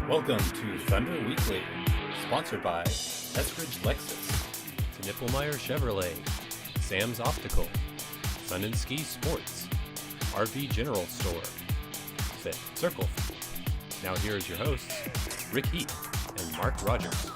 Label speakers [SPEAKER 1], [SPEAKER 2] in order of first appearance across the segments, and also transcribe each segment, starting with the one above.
[SPEAKER 1] Welcome to Thunder Weekly, sponsored by Eskridge Lexus,
[SPEAKER 2] Knippelmeyer Chevrolet, Sam's Optical, Sun and Ski Sports, RV General Store, Fit Circle. Now here's your hosts, Rick Heath and Mark Rogers.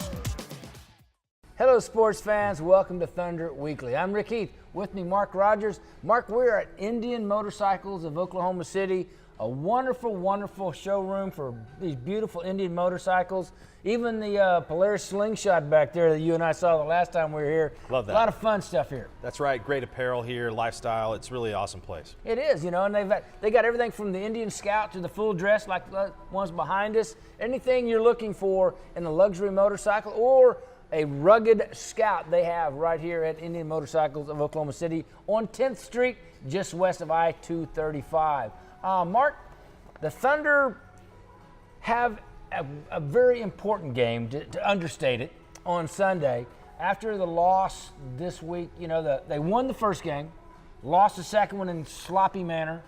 [SPEAKER 3] Hello, sports fans. Welcome to Thunder Weekly. I'm Rick Heath. With me, Mark Rogers. Mark, we're at Indian Motorcycles of Oklahoma City, a wonderful, wonderful showroom for these beautiful Indian motorcycles. Even the Polaris Slingshot back there that you and I saw the last time we were here.
[SPEAKER 4] Love that.
[SPEAKER 3] A lot of fun stuff here.
[SPEAKER 4] That's right. Great apparel here, lifestyle. It's really an awesome place.
[SPEAKER 3] It is, and they got everything from the Indian Scout to the full dress like the ones behind us. Anything you're looking for in a luxury motorcycle or a rugged Scout, they have right here at Indian Motorcycles of Oklahoma City on 10th Street, just west of I-235. Mark, the Thunder have a very important game, to understate it, on Sunday. After the loss this week, they won the first game, lost the second one in sloppy manner.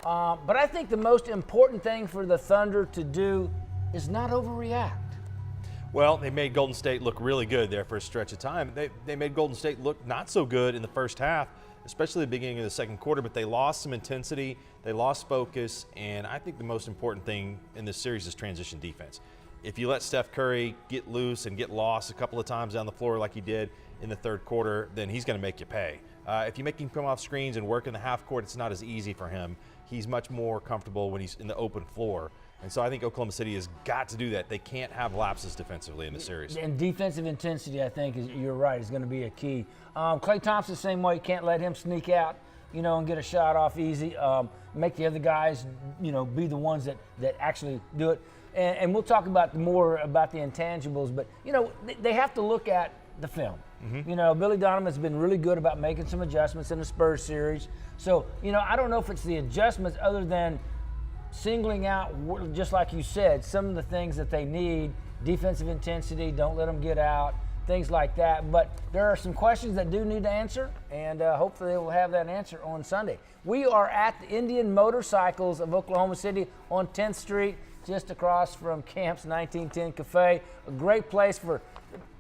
[SPEAKER 3] But I think the most important thing for the Thunder to do is not overreact.
[SPEAKER 4] Well, they made Golden State look really good there for a stretch of time. They made Golden State look not so good in the first half, especially the beginning of the second quarter, but they lost some intensity, they lost focus, and I think the most important thing in this series is transition defense. If you let Steph Curry get loose and get lost a couple of times down the floor like he did in the third quarter, then he's going to make you pay. If you make him come off screens and work in the half court, it's not as easy for him. He's much more comfortable when he's in the open floor. And so I think Oklahoma City has got to do that. They can't have lapses defensively in the series.
[SPEAKER 3] And defensive intensity, I think, you're right, is going to be a key. Klay Thompson, same way. You can't let him sneak out, and get a shot off easy. Make the other guys, be the ones that actually do it. And we'll talk about more about the intangibles. But, they have to look at the film. Mm-hmm. Billy Donovan's been really good about making some adjustments in the Spurs series. So, I don't know if it's the adjustments other than singling out, just like you said, some of the things that they need, defensive intensity, don't let them get out, things like that. But there are some questions that do need to answer, and hopefully they will have that answer on Sunday. We are at the Indian Motorcycles of Oklahoma City on 10th Street, just across from Camp's 1910 Cafe. A great place for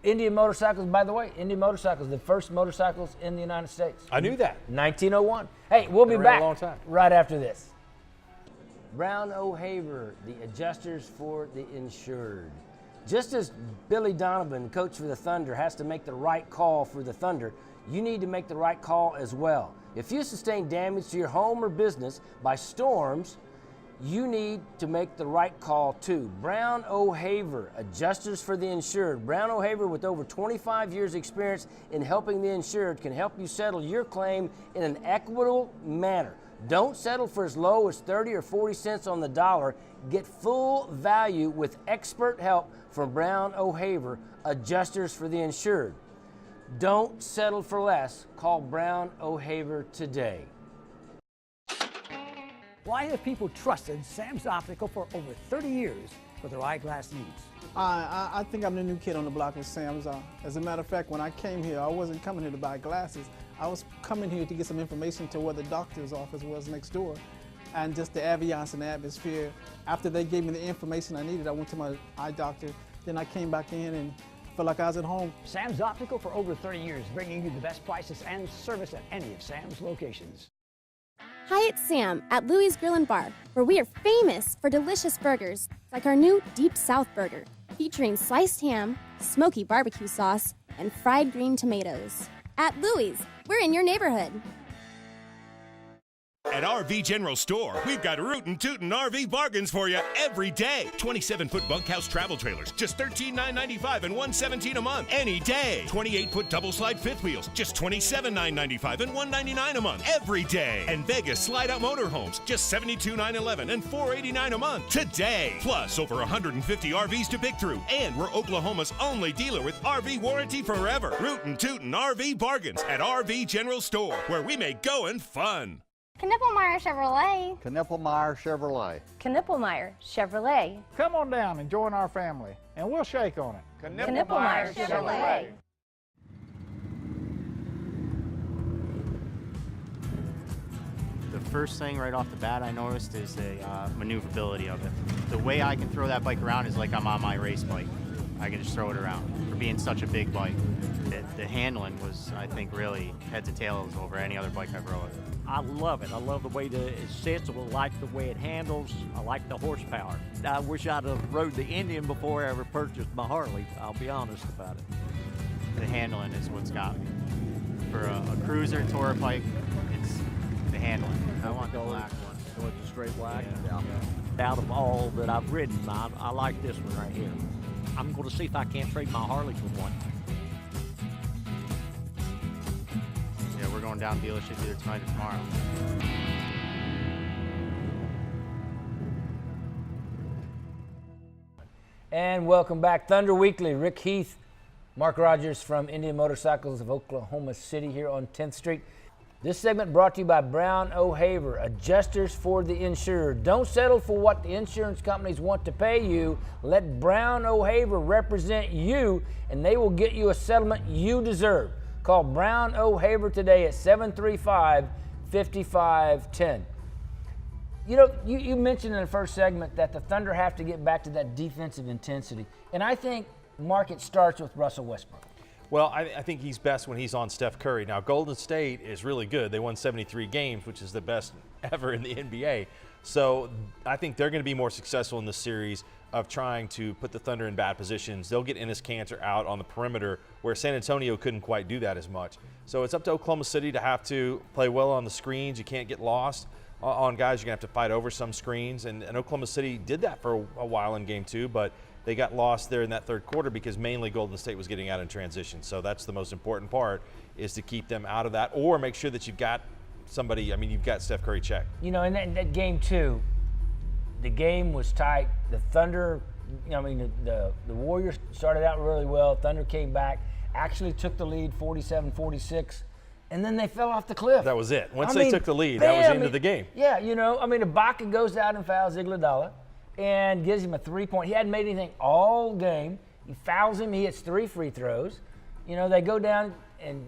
[SPEAKER 3] Indian motorcycles. By the way, Indian motorcycles, the first motorcycles in the United States.
[SPEAKER 4] I knew that.
[SPEAKER 3] 1901. Hey, we'll be back
[SPEAKER 4] a long time.
[SPEAKER 3] right after this. Brown O'Haver, the adjusters for the insured. Just as Billy Donovan, coach for the Thunder, has to make the right call for the Thunder, you need to make the right call as well. If you sustain damage to your home or business by storms, you need to make the right call too. Brown O'Haver, adjusters for the insured. Brown O'Haver, with over 25 years experience in helping the insured, can help you settle your claim in an equitable manner. Don't settle for as low as 30 or 40 cents on the dollar. Get full value with expert help from Brown O'Haver, adjusters for the insured. Don't settle for less. Call Brown O'Haver today.
[SPEAKER 5] Why have people trusted Sam's Optical for over 30 years for their eyeglass needs?
[SPEAKER 6] I think I'm the new kid on the block with Sam's. As a matter of fact, when I came here, I wasn't coming here to buy glasses. I was coming here to get some information to where the doctor's office was next door and just the ambiance and the atmosphere. After they gave me the information I needed, I went to my eye doctor. Then I came back in and felt like I was at home.
[SPEAKER 5] Sam's Optical for over 30 years, bringing you the best prices and service at any of Sam's locations.
[SPEAKER 7] Hi, it's Sam at Louie's Grill and Bar, where we are famous for delicious burgers like our new Deep South Burger, featuring sliced ham, smoky barbecue sauce, and fried green tomatoes. At Louie's, we're in your neighborhood.
[SPEAKER 8] At RV General Store, we've got rootin' tootin' RV bargains for you every day. 27-foot bunkhouse travel trailers, just $13,995 and $117 a month. Any day. 28-foot double slide fifth wheels, just $27,995 and $199 a month. Every day. And Vegas slide-out motorhomes, just $72,911 and $489 a month. Today. Plus, over 150 RVs to pick through. And we're Oklahoma's only dealer with RV warranty forever. Rootin' tootin' RV bargains at RV General Store, where we make going fun.
[SPEAKER 9] Knippelmeyer Chevrolet.
[SPEAKER 10] Knippelmeyer Chevrolet.
[SPEAKER 9] Knippelmeyer Chevrolet.
[SPEAKER 11] Come on down and join our family, and we'll shake on it.
[SPEAKER 9] Knippelmeyer Chevrolet.
[SPEAKER 1] The
[SPEAKER 12] The first thing right off the bat I noticed is the maneuverability of it. The way I can throw that bike around is like I'm on my race bike. I can just throw it around for being such a big bike. The handling was, I think, really heads and tails over any other bike I've rode.
[SPEAKER 13] I love it. I love the way it sits. I like the way it handles. I like the horsepower. I wish I'd have rode the Indian before I ever purchased my Harley. I'll be honest about it.
[SPEAKER 12] The handling is what's got me. For a cruiser tour bike, it's the handling. I want the black one.
[SPEAKER 13] So it's a straight black? Yeah. Out of all that I've ridden, I like this one right here. I'm going to see if I can't trade my Harley for one.
[SPEAKER 12] Yeah, we're going down dealership either tonight or tomorrow.
[SPEAKER 3] And welcome back. Thunder Weekly. Rick Heath, Mark Rogers from Indian Motorcycles of Oklahoma City here on 10th Street. This segment brought to you by Brown O'Haver, adjusters for the insured. Don't settle for what the insurance companies want to pay you. Let Brown O'Haver represent you, and they will get you a settlement you deserve. Call Brown O'Haver today at 735-5510. You know, you mentioned in the first segment that the Thunder have to get back to that defensive intensity, and I think, Mark, it starts with Russell Westbrook.
[SPEAKER 4] Well, I think he's best when he's on Steph Curry. Now, Golden State is really good. They won 73 games, which is the best ever in the NBA. So I think they're going to be more successful in this series of trying to put the Thunder in bad positions. They'll get Enes Kanter out on the perimeter where San Antonio couldn't quite do that as much. So it's up to Oklahoma City to have to play well on the screens. You can't get lost on guys. You're going to have to fight over some screens. And Oklahoma City did that for a while in Game 2, but they got lost there in that third quarter because mainly Golden State was getting out in transition. So that's the most important part, is to keep them out of that or make sure that you've got somebody, you've got Steph Curry checked.
[SPEAKER 3] You know, in that Game 2, the game was tight. The Thunder, the Warriors started out really well. Thunder came back, actually took the lead 47-46, and then they fell off the cliff.
[SPEAKER 4] That was it. Once they took the lead, that was the end of the game.
[SPEAKER 3] Yeah, Ibaka goes out and fouls Iguodala and gives him a 3-point. He hadn't made anything all game. He fouls him. He hits 3 free throws. They go down, and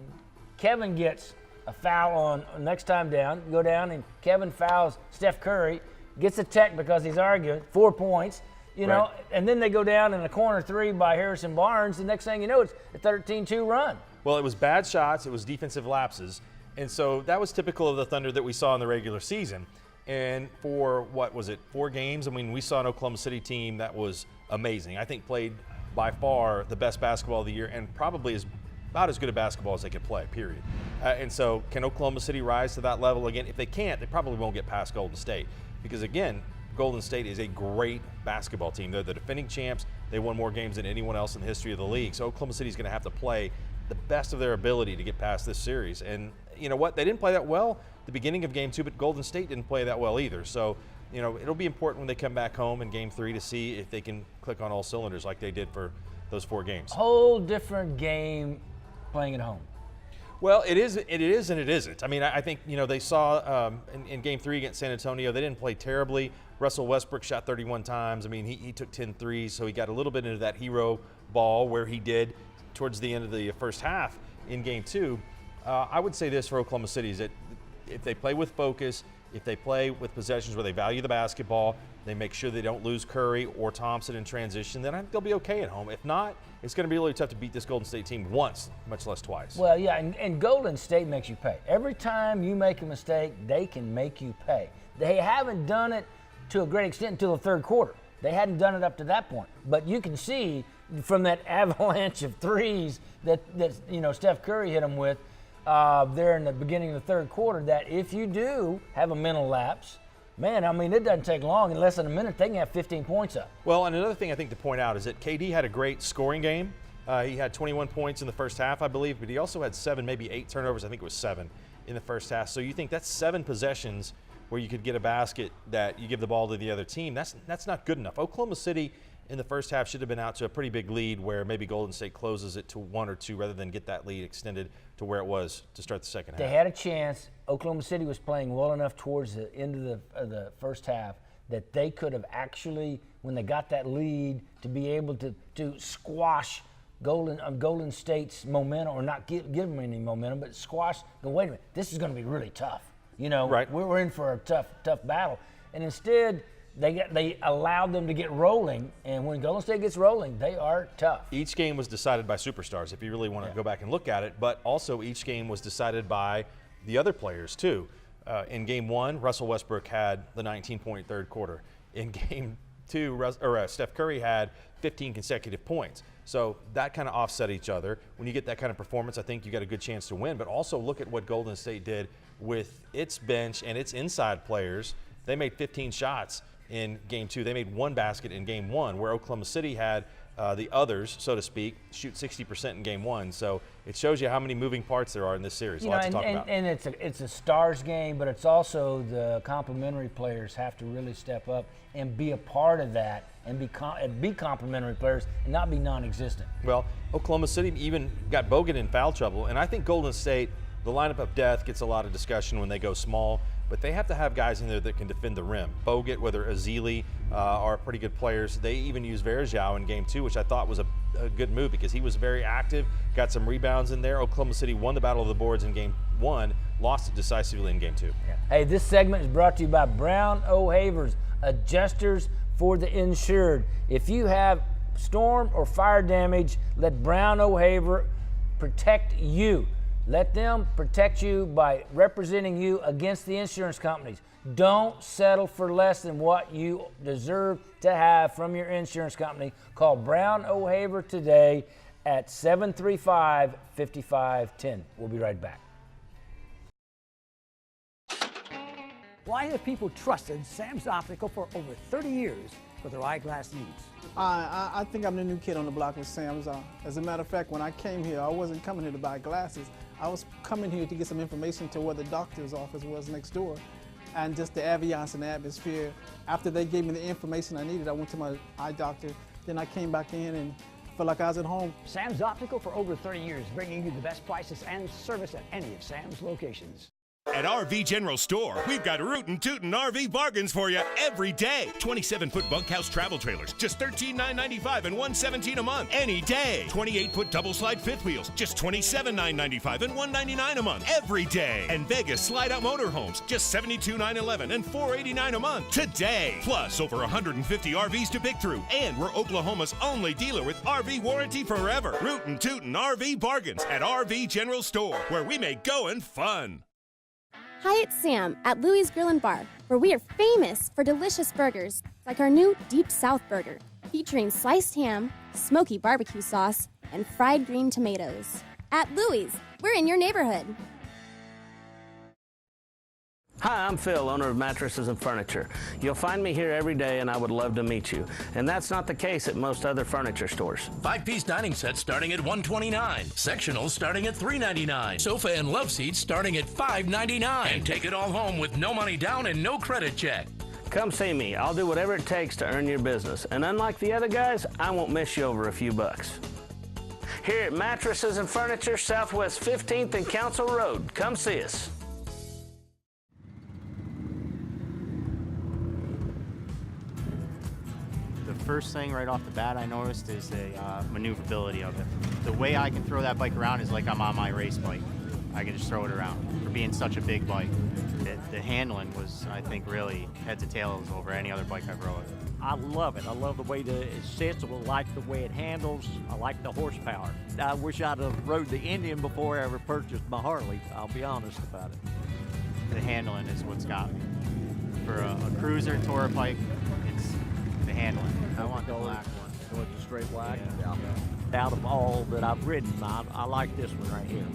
[SPEAKER 3] Kevin gets a foul on next time down. Go down, and Kevin fouls Steph Curry, gets a tech because he's arguing, 4 points.
[SPEAKER 4] Right.
[SPEAKER 3] And then they go down in a corner 3 by Harrison Barnes. The next thing you know, it's a 13-2 run.
[SPEAKER 4] Well, it was bad shots. It was defensive lapses. And so that was typical of the Thunder that we saw in the regular season. And for, 4 games? We saw an Oklahoma City team that was amazing. I think played by far the best basketball of the year and probably is about as good a basketball as they could play, period. And so can Oklahoma City rise to that level again? If they can't, they probably won't get past Golden State. Because, again, Golden State is a great basketball team. They're the defending champs. They won more games than anyone else in the history of the league. So Oklahoma City is going to have to play the best of their ability to get past this series. And you know what? They didn't play that well the beginning of Game 2, but Golden State didn't play that well either. So, it'll be important when they come back home in Game 3 to see if they can click on all cylinders like they did for those 4 games.
[SPEAKER 3] Whole different game playing at home.
[SPEAKER 4] Well, it is and it isn't. I think, they saw in Game 3 against San Antonio, they didn't play terribly. Russell Westbrook shot 31 times. He took 10 threes, so he got a little bit into that hero ball where he did towards the end of the first half in Game 2. I would say this for Oklahoma City is that if they play with focus, if they play with possessions where they value the basketball, they make sure they don't lose Curry or Thompson in transition, then I think they'll be okay at home. If not, it's going to be really tough to beat this Golden State team once, much less twice.
[SPEAKER 3] Well, yeah, and Golden State makes you pay. Every time you make a mistake, they can make you pay. They haven't done it to a great extent until the third quarter. They hadn't done it up to that point. But you can see from that avalanche of threes that Steph Curry hit them with there in the beginning of the third quarter, that if you do have a mental lapse, man, it doesn't take long. In less than a minute, they can have 15 points up.
[SPEAKER 4] Well, and another thing I think to point out is that KD had a great scoring game. He had 21 points in the first half, I believe, but he also had 7, maybe 8 turnovers. I think it was 7 in the first half. So you think that's 7 possessions where you could get a basket that you give the ball to the other team. That's not good enough. Oklahoma City in the first half should have been out to a pretty big lead where maybe Golden State closes it to 1 or 2 rather than get that lead extended to where it was to start the second half.
[SPEAKER 3] They had a chance. Oklahoma City was playing well enough towards the end of the first half that they could have actually, when they got that lead, to be able to squash Golden State's momentum, or not give them any momentum, but squash. Wait a minute, this is going to be really tough. You know,
[SPEAKER 4] Right.
[SPEAKER 3] we're in for a tough battle. And instead, they allowed them to get rolling. And when Golden State gets rolling, they are tough.
[SPEAKER 4] Each game was decided by superstars, if you really want to go back and look at it. But also each game was decided by the other players, too. In Game 1, Russell Westbrook had the 19-point third quarter. In Game 2, Steph Curry had 15 consecutive points. So that kind of offset each other. When you get that kind of performance, I think you got a good chance to win. But also look at what Golden State did with its bench and its inside players. They made 15 shots in Game 2. They made 1 basket in Game 1, where Oklahoma City had the others, so to speak, shoot 60% in Game 1. So it shows you how many moving parts there are in this series. Lots to talk about.
[SPEAKER 3] And it's a stars game, but it's also the complementary players have to really step up and be a part of that and be complementary players and not be non-existent.
[SPEAKER 4] Well, Oklahoma City even got Bogut in foul trouble, and I think Golden State, the lineup of death gets a lot of discussion when they go small, but they have to have guys in there that can defend the rim. Bogut, whether Azili are pretty good players. They even used Varejao in Game 2, which I thought was a good move because he was very active, got some rebounds in there. Oklahoma City won the battle of the boards in Game 1, lost it decisively in Game 2.
[SPEAKER 3] Yeah. Hey, this segment is brought to you by Brown O'Havers, adjusters for the insured. If you have storm or fire damage, let Brown O'Haver protect you. Let them protect you by representing you against the insurance companies. Don't settle for less than what you deserve to have from your insurance company. Call Brown O'Haver today at 735-5510. We'll be right back.
[SPEAKER 5] Why have people trusted Sam's Optical for over 30 years for their eyeglass needs?
[SPEAKER 6] I think I'm the new kid on the block with Sam's. As a matter of fact, when I came here, I wasn't coming here to buy glasses. I was coming here to get some information to where the doctor's office was next door, and just the ambiance and the atmosphere. After they gave me the information I needed, I went to my eye doctor. Then I came back in and felt like I was at home.
[SPEAKER 5] Sam's Optical for over 30 years, bringing you the best prices and service at any of Sam's locations.
[SPEAKER 8] At RV General Store, we've got rootin' tootin' RV bargains for you every day. 27-foot bunkhouse travel trailers, just $13,995 and $117 a month. Any day. 28-foot double slide fifth wheels, just $27,995 and $199 a month. Every day. And Vegas slide-out motorhomes, just $72,911 and $489 a month. Today. Plus, over 150 RVs to pick through. And we're Oklahoma's only dealer with RV warranty forever. Rootin' tootin' RV bargains at RV General Store, where we make going fun.
[SPEAKER 7] Hi, it's Sam at Louie's Grill & Bar, where we are famous for delicious burgers like our new Deep South Burger, featuring sliced ham, smoky barbecue sauce, and fried green tomatoes. At Louie's, we're in your neighborhood.
[SPEAKER 14] Hi, I'm Phil, owner of Mattresses and Furniture. You'll find me here every day, and I would love to meet you. And that's not the case at most other furniture stores.
[SPEAKER 15] 5-piece dining sets starting at $129. Sectionals starting at $399. Sofa and love seats starting at $599. And take it all home with no money down and no credit check.
[SPEAKER 14] Come see me. I'll do whatever it takes to earn your business. And unlike the other guys, I won't miss you over a few bucks. Here at Mattresses and Furniture, Southwest 15th and Council Road. Come see us.
[SPEAKER 12] First thing right off the bat I noticed is the maneuverability of it. The way I can throw that bike around is like I'm on my race bike. I can just throw it around for being such a big bike. The handling was, I think, really heads and tails over any other bike I've rode.
[SPEAKER 13] I love it. I love the way it's sensible. I like the way it handles. I like the horsepower. I wish I'd have rode the Indian before I ever purchased my Harley. I'll be honest about it.
[SPEAKER 12] The handling is what's got me. For a cruiser tour bike, it's the handling. I want the black one.
[SPEAKER 13] Go with the straight black? Yeah. Out of all that I've ridden, I like this one right here.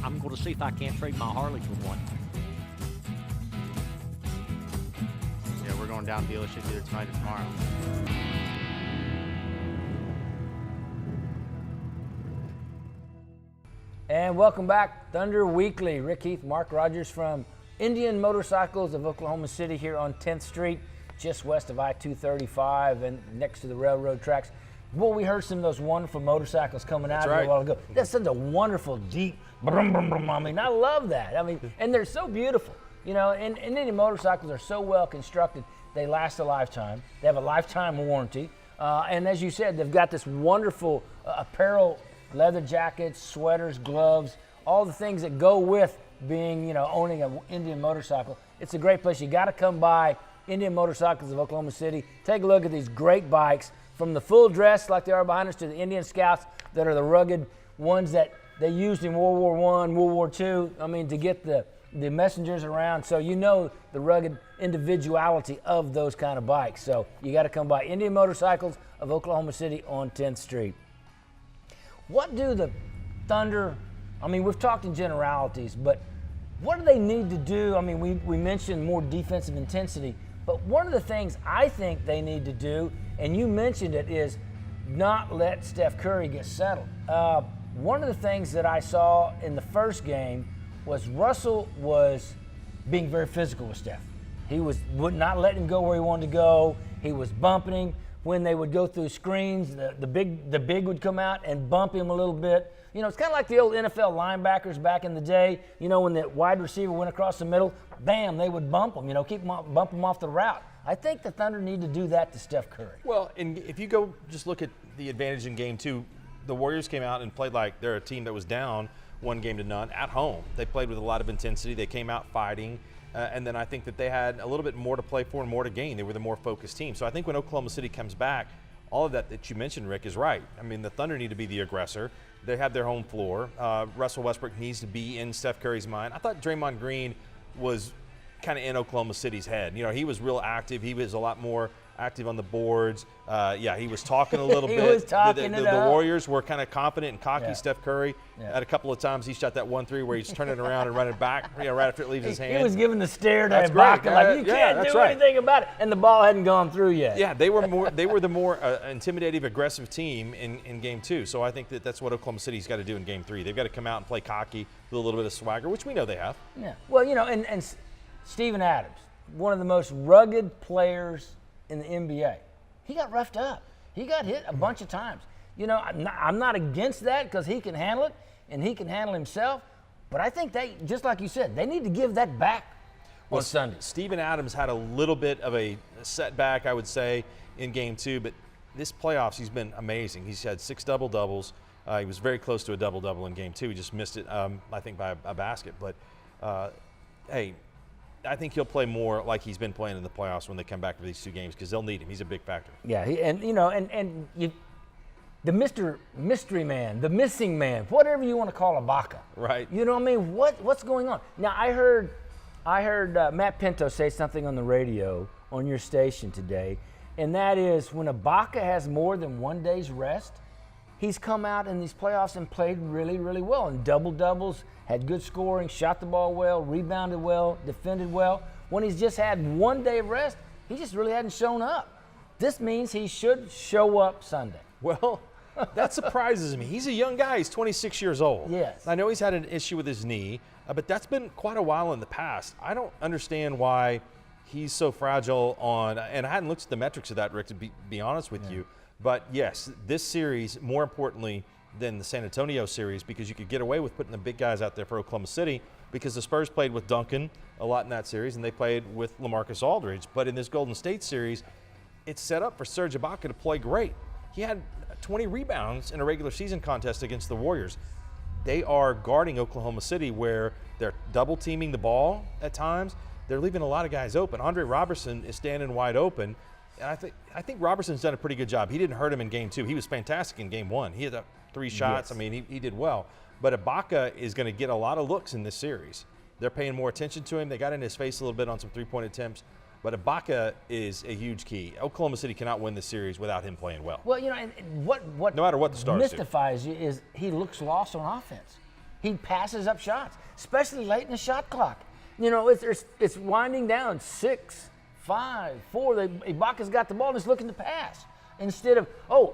[SPEAKER 13] I'm going to see if I can't trade my Harley for one.
[SPEAKER 12] Yeah, we're going down dealership either tonight or tomorrow.
[SPEAKER 3] And welcome back, Thunder Weekly. Rick Heath, Mark Rogers from Indian Motorcycles of Oklahoma City here on 10th Street, just west of I-235 and next to the railroad tracks. Boy, we heard some of those wonderful motorcycles coming out here a while ago. That's such a wonderful, deep, brum, brum, brum. I mean, I love that. I mean, and they're so beautiful. You know, and Indian motorcycles are so well constructed, they last a lifetime. They have a lifetime warranty. And as you said, they've got this wonderful apparel, leather jackets, sweaters, gloves, all the things that go with being, owning an Indian motorcycle, it's a great place. You got to come by Indian Motorcycles of Oklahoma City. Take a look at these great bikes, from the full dress like they are behind us to the Indian Scouts that are the rugged ones that they used in World War I, World War II. I mean, to get the messengers around. So the rugged individuality of those kind of bikes. So you got to come by Indian Motorcycles of Oklahoma City on 10th Street. What do the Thunder, we've talked in generalities, but what do they need to do? We mentioned more defensive intensity, but one of the things I think they need to do, and you mentioned it, is not let Steph Curry get settled. One of the things that I saw in the first game was Russell was being very physical with Steph. He would not let him go where he wanted to go. He was bumping him. When they would go through screens, the big would come out and bump him a little bit. It's kind of like the old NFL linebackers back in the day. When the wide receiver went across the middle, bam, they would bump him, bump him off the route. I think the Thunder need to do that to Steph Curry.
[SPEAKER 4] Well, and if you go just look at the advantage in game 2, the Warriors came out and played like they're a team that was down 1-0 at home. They played with a lot of intensity. They came out fighting. And then I think that they had a little bit more to play for and more to gain. They were the more focused team. So I think when Oklahoma City comes back, all of that you mentioned, Rick, is right. The Thunder need to be the aggressor. They have their home floor. Russell Westbrook needs to be in Steph Curry's mind. I thought Draymond Green was kind of in Oklahoma City's head. He was real active. He was a lot more active on the boards. He was talking a little bit.
[SPEAKER 3] He was talking
[SPEAKER 4] the Warriors were kind of confident and cocky. Steph Curry, at a couple of times, he shot that 1-3 where he's turning around and running back, right after it leaves his hand.
[SPEAKER 3] He was giving the stare to
[SPEAKER 4] Ibaka,
[SPEAKER 3] like, you can't do anything about it. And the ball hadn't gone through yet.
[SPEAKER 4] Yeah, they were the more intimidative, aggressive team in game 2. So I think that's what Oklahoma City's got to do in game 3. They've got to come out and play cocky with a little bit of swagger, which we know they have.
[SPEAKER 3] Yeah. Well, and Steven Adams, one of the most rugged players in the NBA. He got roughed up. He got hit a bunch of times. I'm not against that because he can handle it and he can handle himself. But I think they, just like you said, they need to give that back on Sunday.
[SPEAKER 4] Steven Adams had a little bit of a setback, I would say, in game 2. But this playoffs, he's been amazing. He's had 6 double-doubles. He was very close to a double-double in game 2. He just missed it, I think, by a basket. But, hey, I think he'll play more like he's been playing in the playoffs when they come back for these 2 games because they'll need him. He's a big factor.
[SPEAKER 3] Yeah, the mystery man, the missing man, whatever you want to call Ibaka.
[SPEAKER 4] Right.
[SPEAKER 3] What's going on? Now I heard Matt Pinto say something on the radio on your station today, and that is when Ibaka has more than 1 day's rest, he's come out in these playoffs and played really, really well. And double-doubles, had good scoring, shot the ball well, rebounded well, defended well. When he's just had 1 day of rest, he just really hadn't shown up. This means he should show up Sunday.
[SPEAKER 4] Well, that surprises me. He's a young guy. He's 26 years old.
[SPEAKER 3] Yes.
[SPEAKER 4] I know he's had an issue with his knee, but that's been quite a while in the past. I don't understand why he's so fragile and I hadn't looked at the metrics of that, Rick, to be honest with you. But, yes, this series, more importantly than the San Antonio series, because you could get away with putting the big guys out there for Oklahoma City because the Spurs played with Duncan a lot in that series, and they played with LaMarcus Aldridge. But in this Golden State series, it's set up for Serge Ibaka to play great. He had 20 rebounds in a regular season contest against the Warriors. They are guarding Oklahoma City where they're double-teaming the ball at times. They're leaving a lot of guys open. Andre Robertson is standing wide open. And I think Robertson's done a pretty good job. He didn't hurt him in game 2. He was fantastic in game 1. He had 3 shots.
[SPEAKER 3] Yes.
[SPEAKER 4] He did well. But Ibaka is going to get a lot of looks in this series. They're paying more attention to him. They got in his face a little bit on some three-point attempts. But Ibaka is a huge key. Oklahoma City cannot win this series without him playing well.
[SPEAKER 3] Well, and what
[SPEAKER 4] no matter what the stars
[SPEAKER 3] mystifies you is he looks lost on offense. He passes up shots, especially late in the shot clock. It's winding down 6, 5, 4. Ibaka's got the ball and he's looking to pass. Instead of,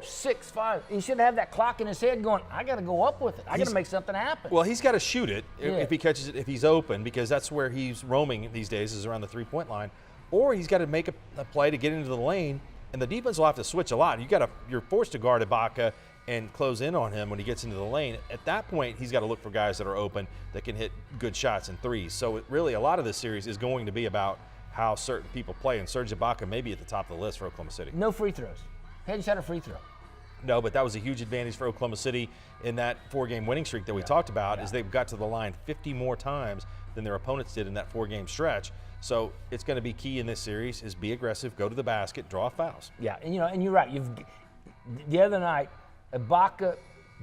[SPEAKER 3] 6, 5. He should have that clock in his head going, I got to go up with it. I got to make something happen.
[SPEAKER 4] Well, he's got to shoot it if he catches it, if he's open, because that's where he's roaming these days is around the three-point line. Or he's got to make a play to get into the lane, and the defense will have to switch a lot. You're forced to guard Ibaka and close in on him when he gets into the lane. At that point, he's got to look for guys that are open that can hit good shots and threes. So really, a lot of this series is going to be about how certain people play, and Serge Ibaka may be at the top of the list for Oklahoma City.
[SPEAKER 3] No free throws. He hadn't shot a free throw.
[SPEAKER 4] No, but that was a huge advantage for Oklahoma City in that 4-game winning streak that we talked about, is they got to the line 50 more times than their opponents did in that 4-game stretch. So it's going to be key in this series is be aggressive, go to the basket, draw fouls.
[SPEAKER 3] Yeah, and and you're right. The other night, Ibaka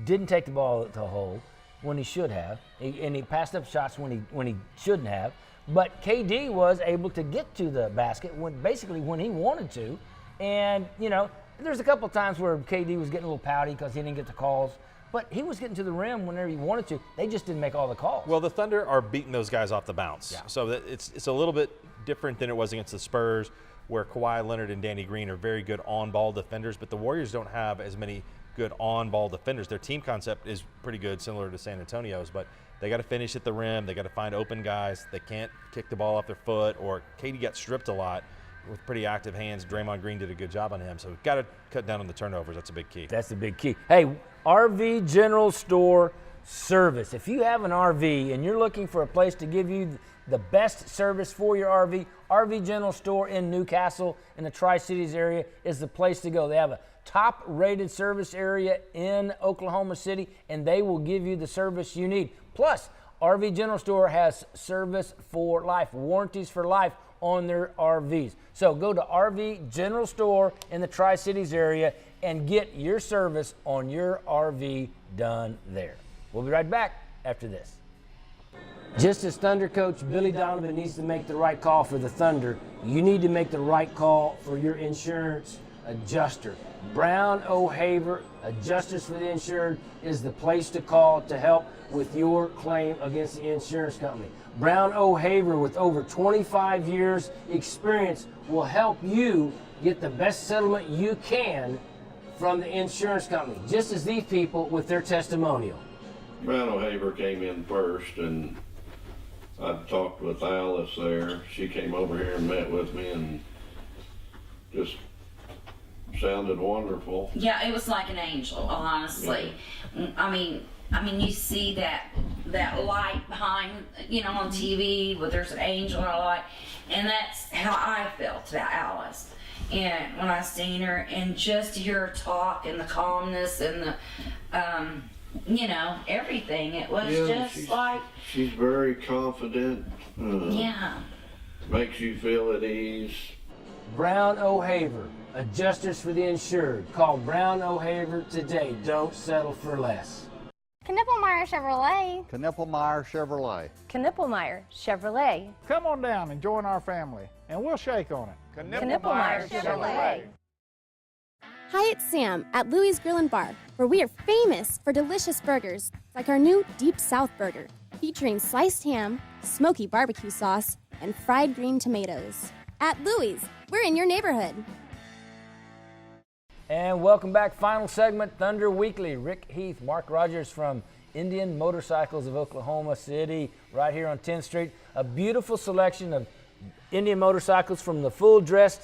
[SPEAKER 3] didn't take the ball to the hole when he should have, and he passed up shots when he shouldn't have. But KD was able to get to the basket when he wanted to, and there's a couple times where KD was getting a little pouty because he didn't get the calls. But he was getting to the rim whenever he wanted to. They just didn't make all the calls.
[SPEAKER 4] Well, the Thunder are beating those guys off the bounce. Yeah. So it's a little bit different than it was against the Spurs, where Kawhi Leonard and Danny Green are very good on-ball defenders, but the Warriors don't have as many good on-ball defenders. Their team concept is pretty good, similar to San Antonio's, but they got to finish at the rim. They got to find open guys. They can't kick the ball off their foot, or KD got stripped a lot with pretty active hands. Draymond Green did a good job on him, so we've got to cut down on the turnovers. That's a big key.
[SPEAKER 3] That's the big key. Hey, RV General Store service. If you have an RV and you're looking for a place to give you the best service for your RV, RV General Store in Newcastle in the Tri-Cities area is the place to go. They have a top-rated service area in Oklahoma City, and they will give you the service you need. Plus, RV General Store has service for life, warranties for life on their RVs. So go to RV General Store in the Tri-Cities area and get your service on your RV done there. We'll be right back after this. Just as Thunder coach Billy Donovan needs to make the right call for the Thunder, you need to make the right call for your insurance adjuster. Brown O'Haver, Adjusters for the Insured, is the place to call to help with your claim against the insurance company. Brown O'Haver, with over 25 years experience, will help you get the best settlement you can from the insurance company, just as these people with their testimonial.
[SPEAKER 16] Brown O'Haver came in first, and I talked with Alice there. She came over here and met with me and just sounded wonderful.
[SPEAKER 17] Yeah, it was like an angel, honestly. Yeah. I mean, you see that light behind, on TV, where there's an angel and a light, and that's how I felt about Alice. And when I seen her, and just to hear her talk and the calmness and the, everything, it was
[SPEAKER 16] she's very confident.
[SPEAKER 17] Yeah.
[SPEAKER 16] Makes you feel at ease.
[SPEAKER 3] Brown O'Haver, Adjusters for the Insured. Call Brown O'Haver today. Don't settle for less.
[SPEAKER 9] Knippelmeyer Chevrolet.
[SPEAKER 10] Knippelmeyer Chevrolet.
[SPEAKER 9] Knippelmeyer Chevrolet.
[SPEAKER 11] Come on down and join our family, and we'll shake on it.
[SPEAKER 9] Knippelmeyer Chevrolet.
[SPEAKER 7] Hi, it's Sam at Louie's Grill and Bar, where we are famous for delicious burgers like our new Deep South Burger, featuring sliced ham, smoky barbecue sauce, and fried green tomatoes. At Louie's, we're in your neighborhood.
[SPEAKER 3] And welcome back. Final segment, Thunder Weekly. Rick Heath, Mark Rogers from Indian Motorcycles of Oklahoma City, right here on 10th Street. A beautiful selection of Indian motorcycles, from the full-dressed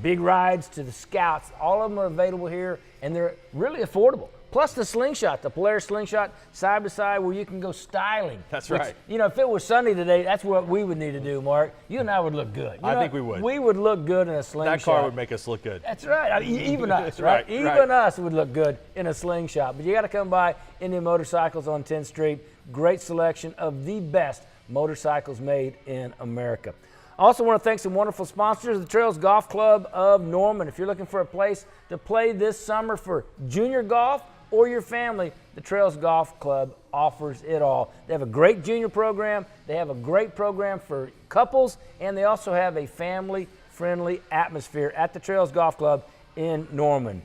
[SPEAKER 3] big rides to the Scouts. All of them are available here, and they're really affordable. Plus the Slingshot, the Polaris Slingshot, side by side, where you can go styling.
[SPEAKER 4] That's right.
[SPEAKER 3] If it was sunny today, that's what we would need to do, Mark. You and I would look good.
[SPEAKER 4] I think we would.
[SPEAKER 3] We would look good in a Slingshot.
[SPEAKER 4] That car would make us look good.
[SPEAKER 3] That's right. Even us, right? Even us would look good in a Slingshot. But you got to come by Indian Motorcycles on 10th Street. Great selection of the best motorcycles made in America. I also want to thank some wonderful sponsors, the Trails Golf Club of Norman. If you're looking for a place to play this summer for junior golf or your family, the Trails Golf Club offers it all. They have a great junior program, they have a great program for couples, and they also have a family-friendly atmosphere at the Trails Golf Club in Norman.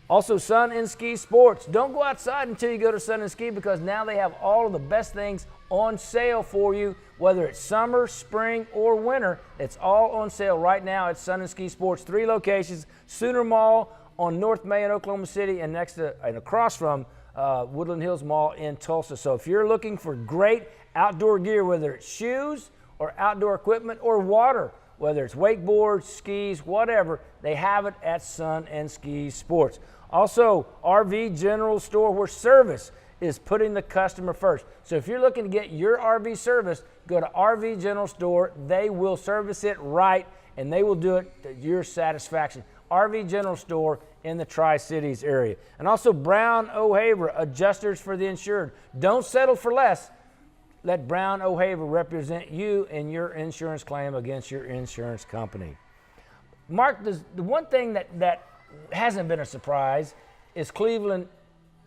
[SPEAKER 3] Also, Sun and Ski Sports. Don't go outside until you go to Sun and Ski, because now they have all of the best things on sale for you, whether it's summer, spring, or winter. It's all on sale right now at Sun and Ski Sports. 3 locations: Sooner Mall on North May in Oklahoma City, and across from Woodland Hills Mall in Tulsa. So if you're looking for great outdoor gear, whether it's shoes or outdoor equipment or water, whether it's wakeboards, skis, whatever, they have it at Sun and Ski Sports. Also, RV General Store, where service is putting the customer first. So if you're looking to get your RV serviced, go to RV General Store. They will service it right, and they will do it to your satisfaction. RV General Store in the Tri-Cities area. And also Brown O'Haver, adjusters for the insured. Don't settle for less. Let Brown O'Haver represent you in your insurance claim against your insurance company. Mark, the one thing that hasn't been a surprise is Cleveland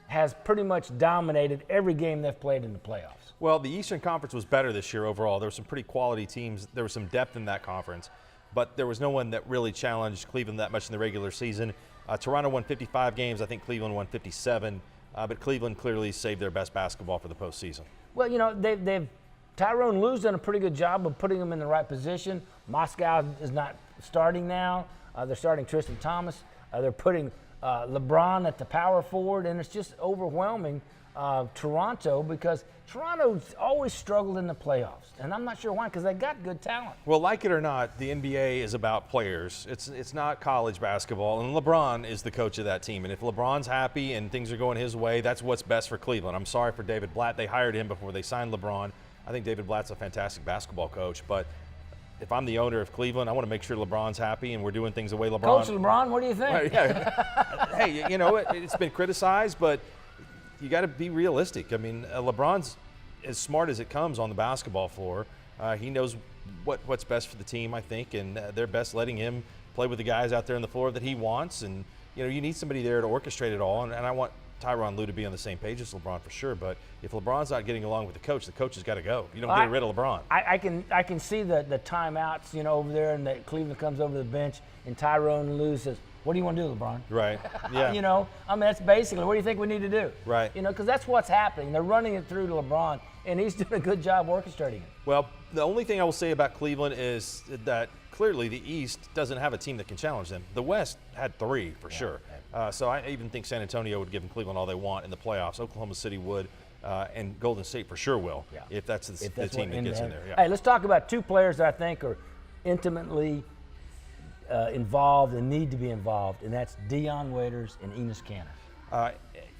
[SPEAKER 3] has pretty much dominated every game they've played in the playoffs.
[SPEAKER 4] Well, the Eastern Conference was better this year overall. There were some pretty quality teams. There was some depth in that conference, but there was no one that really challenged Cleveland that much in the regular season. Toronto won 55 games. I think Cleveland won 57, but Cleveland clearly saved their best basketball for the postseason.
[SPEAKER 3] Well, you know, they've Tyrone Lue's done a pretty good job of putting them in the right position. Moscow is not starting now. They're starting Tristan Thomas. They're putting LeBron at the power forward, and it's just overwhelming Toronto because Toronto's always struggled in the playoffs, and I'm not sure why because they got good talent.
[SPEAKER 4] Well, like it or not, the NBA is about players. It's not college basketball, and LeBron is the coach of that team. And if LeBron's happy and things are going his way, that's what's best for Cleveland. I'm sorry for David Blatt. They hired him before they signed LeBron. I think David Blatt's a fantastic basketball coach, but if I'm the owner of Cleveland, I want to make sure LeBron's happy and we're doing things the way LeBron.
[SPEAKER 3] Coach LeBron, what do you think?
[SPEAKER 4] Right, yeah. Hey, you know, it's been criticized, but you got to be realistic. I mean, LeBron's as smart as it comes on the basketball floor. He knows what's best for the team, I think, and they're best letting him play with the guys out there on the floor that he wants. And, you know, you need somebody there to orchestrate it all. And I want Tyronn Lue to be on the same page as LeBron for sure. But if LeBron's not getting along with the coach has got to go. You don't get rid of LeBron.
[SPEAKER 3] I can see the timeouts, you know, over there, and that Cleveland comes over to the bench, and Tyronn Lue says, "What do you want to do, LeBron?"
[SPEAKER 4] Right. Yeah.
[SPEAKER 3] You know, I mean, that's basically, what do you think we need to do?
[SPEAKER 4] Right.
[SPEAKER 3] You know, because that's what's happening. They're running it through to LeBron, and he's doing a good job orchestrating it.
[SPEAKER 4] Well, the only thing I will say about Cleveland is that clearly the East doesn't have a team that can challenge them. The West had three for sure. So I even think San Antonio would give Cleveland all they want in the playoffs. Oklahoma City would, and Golden State for sure will, if that's the team that gets in there. Yeah.
[SPEAKER 3] Hey, let's talk about two players that I think are intimately involved and need to be involved, and that's Dion Waiters and Enes Kanter.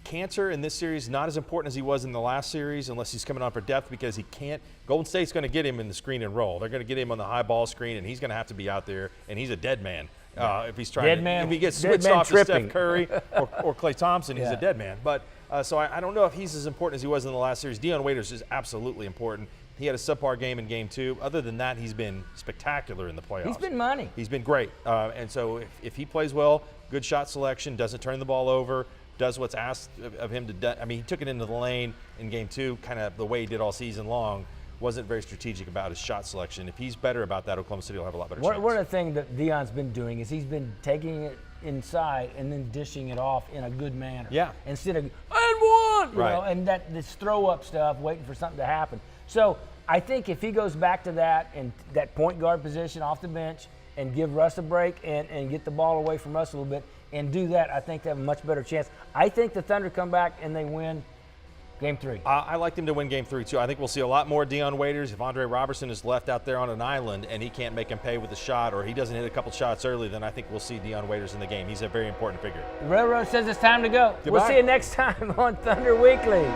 [SPEAKER 4] Kanter in this series not as important as he was in the last series unless he's coming on for depth because he can't. Golden State's going to get him in the screen and roll. They're going to get him on the high ball screen, and he's going to have to be out there, and he's a dead man. If he's trying if he gets switched off to Steph Curry or Klay Thompson, he's a dead man. But so I don't know if he's as important as he was in the last series. Dion Waiters is absolutely important. He had a subpar game in Game 2. Other than that, he's been spectacular in the playoffs.
[SPEAKER 3] He's been money.
[SPEAKER 4] He's been great. And so if he plays well, good shot selection, doesn't turn the ball over, does what's asked of him to do. I mean, he took it into the lane in Game 2, kind of the way he did all season long. Wasn't very strategic about his shot selection. If he's better about that, Oklahoma City will have a lot better chance.
[SPEAKER 3] One of the things that Dion's been doing is he's been taking it inside and then dishing it off in a good manner.
[SPEAKER 4] Yeah.
[SPEAKER 3] Instead of, and one, you know, and this throw-up stuff, waiting for something to happen. So I think if he goes back to that and that point guard position off the bench and give Russ a break and get the ball away from Russ a little bit and do that, I think they have a much better chance. I think the Thunder come back and they win Game 3.
[SPEAKER 4] I like them to win Game 3 too. I think we'll see a lot more Dion Waiters. If Andre Robertson is left out there on an island and he can't make him pay with a shot or he doesn't hit a couple shots early, then I think we'll see Dion Waiters in the game. He's a very important figure.
[SPEAKER 3] The Railroad says it's time to go.
[SPEAKER 4] Goodbye.
[SPEAKER 3] We'll see you next time on Thunder Weekly.